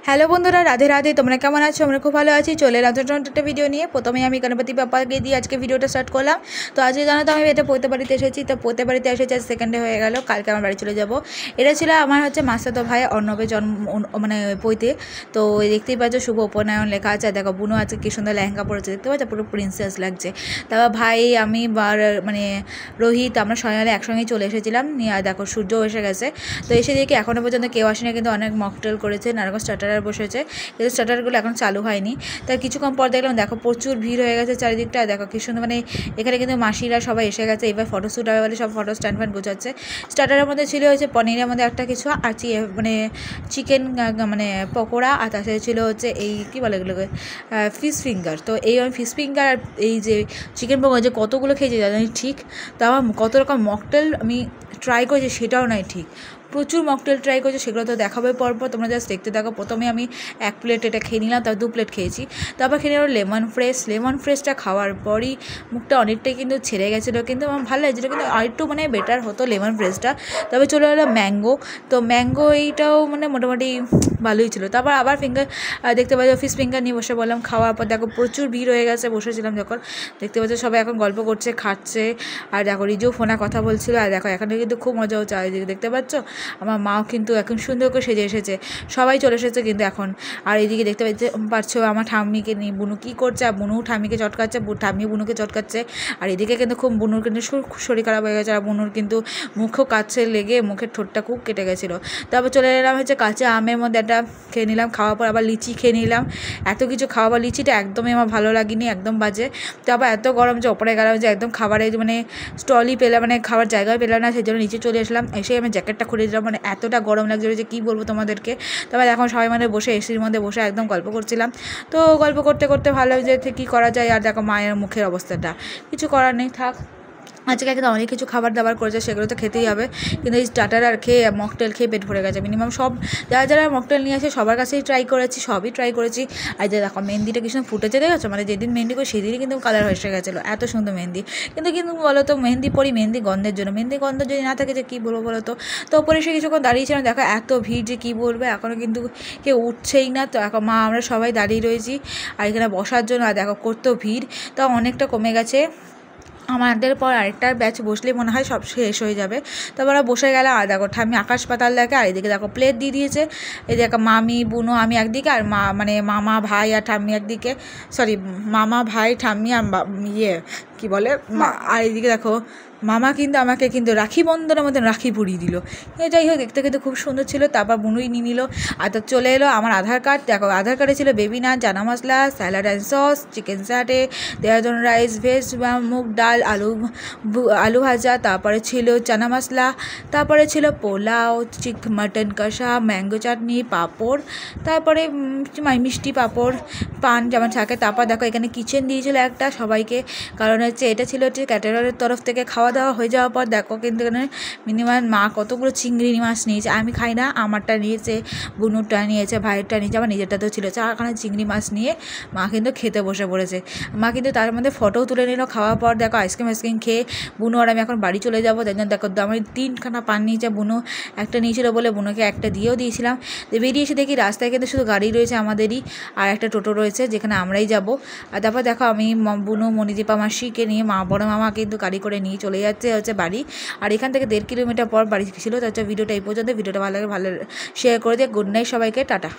Hello বন্ধুরা, রাধে রাধে। তোমরা কেমন আছো? আমরা খুব ভালো আছি। চলে এলাম একটা ভিডিও নিয়ে। প্রথমে আমি গণপতি বাপ্পাকে দিয়ে আজকে ভিডিওটা স্টার্ট করলাম। তো আজকে জানো তো আমি এটা পৈতে বাড়িতে এসেছি। তো পৈতে বাড়িতে এসেছি আজ সেকেন্ডে হয়ে গেল, কালকে আমার বাড়ি চলে যাব। এটা ছিল আমার মাস্টাতো ভাই অর্ণবের জন্ম মানে পৈতে। তো দেখতেই পাচ্ছ শুভ উপনয়ন লেখা আছে। দেখো বুনো আছে কি সুন্দর লেহেঙ্গা পরেছে, দেখতে পাচ্ছ পুরো প্রিন্সেস লাগছে। তারপর ভাই আমি রোহিত আমরা সবাই মিলে একসঙ্গেই চলে এসেছিলাম নিয়ে। আর দেখো সূর্যও এসে গেছে। তো এসে দেখি এখনও পর্যন্ত কেউ আসেনি, কিন্তু অনেক মকটেল করেছে, নানারকম স্টার্টার বসেছে, কিন্তু স্টার্টারগুলো এখন চালু হয়নি। তাই কিছুক্ষণ পর দেখলাম দেখো প্রচুর ভিড় হয়ে গেছে চারিদিকটা। দেখো কি সুন্দর এখানে কিন্তু মাসিরা সবাই এসে গেছে। এবার ফটোশ্যুট হবে বলে সব ফটো স্ট্যান্ড ফ্যান্ড গোছাচ্ছে। স্টার্টারের মধ্যে ছিল হচ্ছে পনিরের মধ্যে একটা কিছু, আর চিকেন পকোড়া, আর তার সাথে ছিল হচ্ছে এই কী বলে এগুলোকে ফিশ ফিঙ্গার। তো এই আমি ফিশ ফিঙ্গার আর এই যে চিকেন পকোড়া যে কতগুলো খেয়েছি জানি ঠিক, তা আমার কত রকম মকটেল আমি ট্রাই করেছি সেটাও নাই ঠিক। প্রচুর মকটেল ট্রাই করেছি, সেগুলো তো দেখাবে পরপর, তোমরা জাস্ট দেখতে থাকো। প্রথমে আমি 1 প্লেট এটা খেয়ে নিলাম, তারপর 2 প্লেট খেয়েছি। তারপর খেয়ে নিলাম লেমন ফ্রেশটা খাওয়ার পরই মুখটা অনেকটাই কিন্তু ছেড়ে গেছিলো, কিন্তু আমার ভালো লাগছিলো, কিন্তু আরেকটু বেটার হতো লেমন ফ্রেশটা। তবে চলে এলো ম্যাঙ্গো। তো ম্যাঙ্গো এইটাও মোটামুটি ভালোই ছিল। তারপর আবার দেখতে পাচ্ছি ফিশ ফিঙ্গার নিয়ে বসে বললাম। খাওয়ার পর দেখো প্রচুর ভিড় হয়ে গেছে, বসেছিলাম যখন দেখতে পাচ্ছি সবাই এখন গল্প করছে, খাচ্ছে। আর দেখো রিজু ফোনে কথা বলছিল। আর দেখো এখানে কিন্তু খুব মজা হচ্ছে চারিদিকে, দেখতে পাচ্ছ আমার মাও কিন্তু এখন সুন্দর করে সেজে এসেছে, সবাই চলে এসেছে কিন্তু এখন। আর এইদিকে দেখতে পাচ্ছো আমার ঠাম্মিকে নিয়ে বুনু কী করছে, আর বুনু ঠাম্মিকে চটকাচ্ছে, ঠাম্মি বুনুকে চটকাচ্ছে। আর এদিকে কিন্তু খুব বুনুর কিন্তু শরীর খারাপ হয়ে গেছে, আর বুনুর কিন্তু মুখও কাছে লেগে মুখের ঠোঁটটা খুব কেটে গেছিলো। তারপর চলে এলাম কাঁচা আমের মধ্যে একটা খেয়ে নিলাম। খাওয়ার পর আবার লিচি খেয়ে নিলাম। এত কিছু খাওয়া বা লিচিটা একদমই আমার ভালো লাগেনি, একদম বাজে। তারপর এত গরম যে ওপরে গেলাম যে একদম খাবারের স্টলই পেলাম, খাবার জায়গায় পেলাম না, সেই জন্য নিচে চলে আসলাম। এসে আমি জ্যাকেটটা খুলে দিলাম, এতটা গরম লাগছিল যে কী বলবো তোমাদেরকে। তারপর এখন সবাই বসে এসির মধ্যে বসে একদম গল্প করছিলাম। তো গল্প করতে করতে ভালো যে কী করা যায়। আর দেখো মায়ের মুখের অবস্থাটা, কিছু করার নেই, থাক। আজকে কিন্তু অনেক কিছু খাবার দাবার করেছে, সেগুলো তো খেতেই হবে। কিন্তু এই স্টার্টার আর খেয়ে মকটেল খেয়ে পেট ভরে গেছে। মিনিমাম সব যারা মকটেল নিয়ে আসে সবার কাছেই ট্রাই করেছি, সবই ট্রাই করেছি। আর যে দেখো মেহেন্দিটা কি সুন্দর ফুটেছে, দেখেছো? যেদিন মেহেন্দি করি সেদিনই কিন্তু কালার এসে গেছিলো, এত সুন্দর মেহেন্দি। কিন্তু বলো তো মেহেন্দি পরি মেহেন্দি গন্ধের জন্য, মেহেন্দি গন্ধ যদি না থাকে যে কী বলবো বলো তো। তো ওপরে সে কিছুক্ষণ দাঁড়িয়েছিলাম, দেখো এত ভিড় যে কী বলবে, এখনও কিন্তু কেউ উঠছেই না। তো এখন আমরা সবাই দাঁড়িয়ে রয়েছি আর এখানে বসার জন্য। আর দেখো কত ভিড়, তা অনেকটা কমে গেছে। আমাদের পর আরেকটা ব্যাচ বসলে মনে হয় সব শেষ হয়ে যাবে। তারপর আমরা বসে গেলাম। আর দেখো ঠাম্মি আকাশ পাতাল দেখে, আর এদিকে দেখো প্লেট দিয়ে দিয়েছে। এই দেখো মামি বুনো আমি একদিকে, আর মামা ভাই আর ঠাম্মি একদিকে, সরি মামা ভাই ঠাম্মি আর কী বলে আর এইদিকে দেখো মামা কিন্তু আমাকে কিন্তু রাখি বন্ধনের মধ্যে রাখি পরিয়ে দিল। যাই হোক দেখতে কিন্তু খুব সুন্দর ছিল। তারপর বুনুই নিয়ে নিল। আর তো চলে এলো আমার আধার কার্ড। দেখো আধার কার্ডে ছিল baby naan, chana masala, salad and sauce, chicken satay, Dehradun rice, veg moong dal, আলু ভাজা, তারপরে ছিল চানা মশলা, তারপরে ছিল পোলাও, মাটন কষা, ম্যাঙ্গো চাটনি, পাঁপড়, তারপরে মিষ্টি পাঁপড়, পান যেমন থাকে। তারপর দেখো এখানে কিচেন দিয়েছিল একটা সবাইকে, কারণ এটা ছিল ক্যাটারারের তরফ থেকে। খাওয়া দাওয়া হয়ে যাওয়ার পর দেখো কিন্তু এখানে মিনিমাম মা কতগুলো চিংড়ি মাছ নিয়েছে। আমি খাই না, আমারটা নিয়েছে, বুনুরটা নিয়েছে, ভাইয়েরটা নিয়েছে, আমার নিজেরটাতেও ছিল। চারখানা চিংড়ি মাছ নিয়ে মা কিন্তু খেতে বসে পড়েছে। মা কিন্তু তার মধ্যে ফটোও তুলে নিল। খাওয়ার পর দেখো আইসক্রিম খেয়ে বুনু আর আমি এখন বাড়ি চলে যাবো। তাই জন্য দেখো আমি 3খানা পান নিয়েছে, বুনু একটা নিয়েছিল বলে বুনুকে একটা দিয়েও দিয়েছিলাম। তো বেরিয়ে এসে দেখি রাস্তায় কিন্তু শুধু গাড়ি রয়েছে আমাদেরই, আর একটা টোটো রয়েছে যেখানে আমরাই যাব। আর তারপর দেখো আমি বুনু মণিদীপা মাসিকে নিয়ে বড় মামা কিন্তু গাড়ি করে নিয়ে চলে যাচ্ছে বাড়ি। আর এখান থেকে 1.5 কিলোমিটার পর বাড়ি ছিল। তার ভিডিওটা এই পর্যন্ত। ভিডিওটা ভালো লাগে শেয়ার করে দিয়ে গুড নাইট সবাইকে, টাটা।